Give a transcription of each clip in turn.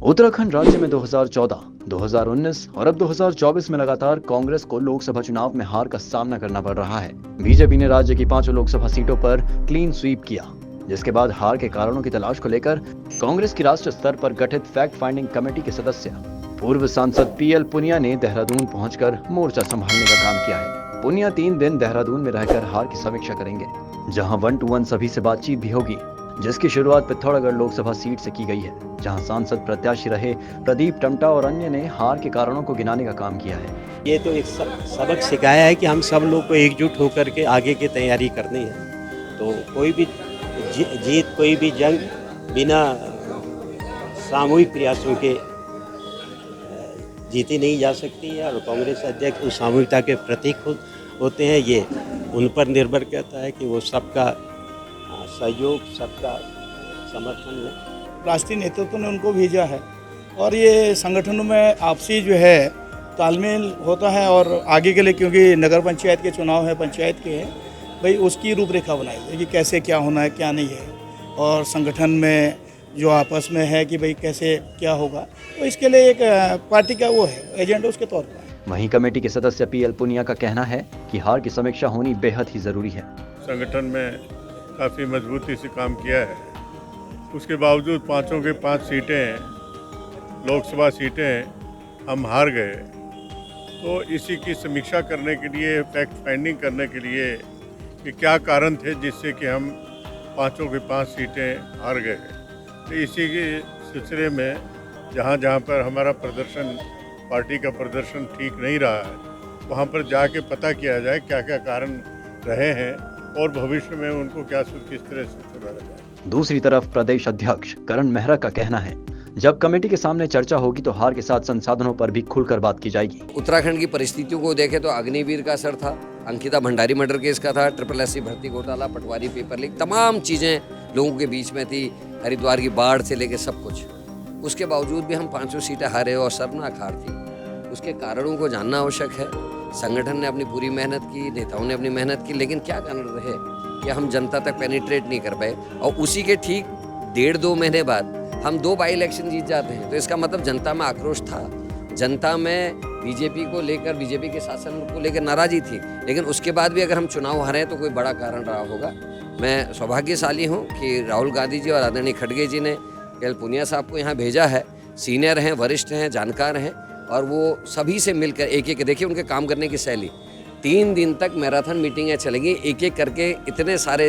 उत्तराखंड राज्य में 2014, 2019 और अब 2024 में लगातार कांग्रेस को लोकसभा चुनाव में हार का सामना करना पड़ रहा है। बीजेपी ने राज्य की 5 लोकसभा सीटों पर क्लीन स्वीप किया, जिसके बाद हार के कारणों की तलाश को लेकर कांग्रेस की राष्ट्रीय स्तर पर गठित फैक्ट फाइंडिंग कमेटी के सदस्य पूर्व सांसद पीएल पुनिया ने देहरादून पहुंचकर मोर्चा संभालने का काम किया है। पुनिया 3 दिन देहरादून में रहकर हार की समीक्षा करेंगे, जहां 1 to 1 सभी से बातचीत भी होगी, जिसकी शुरुआत पिथौरागढ़ लोकसभा सीट से की गई है, जहां सांसद प्रत्याशी रहे प्रदीप टमटा और अन्य ने हार के कारणों को गिनाने का काम किया है। ये तो एक सबक सिखाया है कि हम सब लोग को एकजुट होकर के आगे की तैयारी करनी है। तो कोई भी जीत, कोई भी जंग बिना सामूहिक प्रयासों के जीती नहीं जा सकती है। और कांग्रेस अध्यक्ष उस सामूहिकता के प्रतीक होते हैं। ये उन पर निर्भर करता है कि वो सबका सहयोग, सबका समर्थन है। राष्ट्रीय नेतृत्व ने उनको भेजा है और ये संगठनों में आपसी जो है तालमेल होता है। और आगे के लिए, क्योंकि नगर पंचायत के चुनाव है, पंचायत के हैं, भाई उसकी रूपरेखा बनाई है कि कैसे क्या होना है, क्या नहीं है, और संगठन में जो आपस में है कि भाई कैसे क्या होगा, तो इसके लिए एक पार्टी का वो है एजेंडा उसके तौर पर। वहीं कमेटी के सदस्य पीएल पुनिया का कहना है कि हार की समीक्षा होनी बेहद ही जरूरी है। संगठन में काफ़ी मजबूती से काम किया है, उसके बावजूद 5 की 5 सीटें, लोकसभा सीटें हम हार गए। तो इसी की समीक्षा करने के लिए, फैक्ट फाइंडिंग करने के लिए कि क्या कारण थे जिससे कि हम 5 की 5 सीटें हार गए। तो इसी के सिलसिले में जहाँ जहाँ पर हमारा प्रदर्शन, पार्टी का प्रदर्शन ठीक नहीं रहा है, वहाँ पर जाके पता किया जाए क्या क्या कारण रहे हैं और भविष्य में उनको किस तरह से सुधारा जाए। दूसरी तरफ प्रदेश अध्यक्ष करण मेहरा का कहना है, जब कमेटी के सामने चर्चा होगी तो हार के साथ संसाधनों पर भी खुलकर बात की जाएगी। उत्तराखंड की परिस्थितियों को देखें तो अग्निवीर का असर था, अंकिता भंडारी मर्डर केस का था, SSSC भर्ती घोटाला, पटवारी पेपर लीक, तमाम चीजें लोगों के बीच में थी, हरिद्वार की बाढ़ से लेकर सब कुछ। उसके बावजूद भी हम 5 सीटें हारे और शर्मनाक हार थी। उसके कारणों को जानना आवश्यक है। संगठन ने अपनी पूरी मेहनत की, नेताओं ने अपनी मेहनत की, लेकिन क्या कारण रहे कि हम जनता तक पेनिट्रेट नहीं कर पाए। और उसी के ठीक 1.5-2 महीने बाद हम 2 बाई इलेक्शन जीत जाते हैं, तो इसका मतलब जनता में आक्रोश था, जनता में बीजेपी को लेकर, बीजेपी के शासन को लेकर नाराजगी थी। लेकिन उसके बाद भी अगर हम चुनाव हारे तो कोई बड़ा कारण रहा होगा। मैं सौभाग्यशाली हूँ कि राहुल गांधी जी और आदरणीय खड़गे जी ने पीएल पुनिया साहब को यहाँ भेजा है। सीनियर हैं, वरिष्ठ हैं, जानकार हैं, और वो सभी से मिलकर एक देखिए उनके काम करने की शैली। 3 दिन तक मैराथन मीटिंगें चलेंगी, एक करके इतने सारे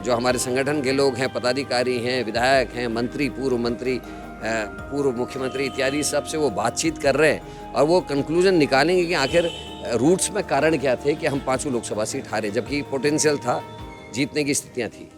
जो हमारे संगठन के लोग हैं, पदाधिकारी हैं, विधायक हैं, मंत्री, पूर्व मंत्री, पूर्व मुख्यमंत्री इत्यादि सब से वो बातचीत कर रहे हैं और वो कंक्लूजन निकालेंगे कि आखिर रूट्स में कारण क्या थे कि हम 5 लोकसभा सीट हारे, जबकि पोटेंशियल था, जीतने की स्थितियाँ थी।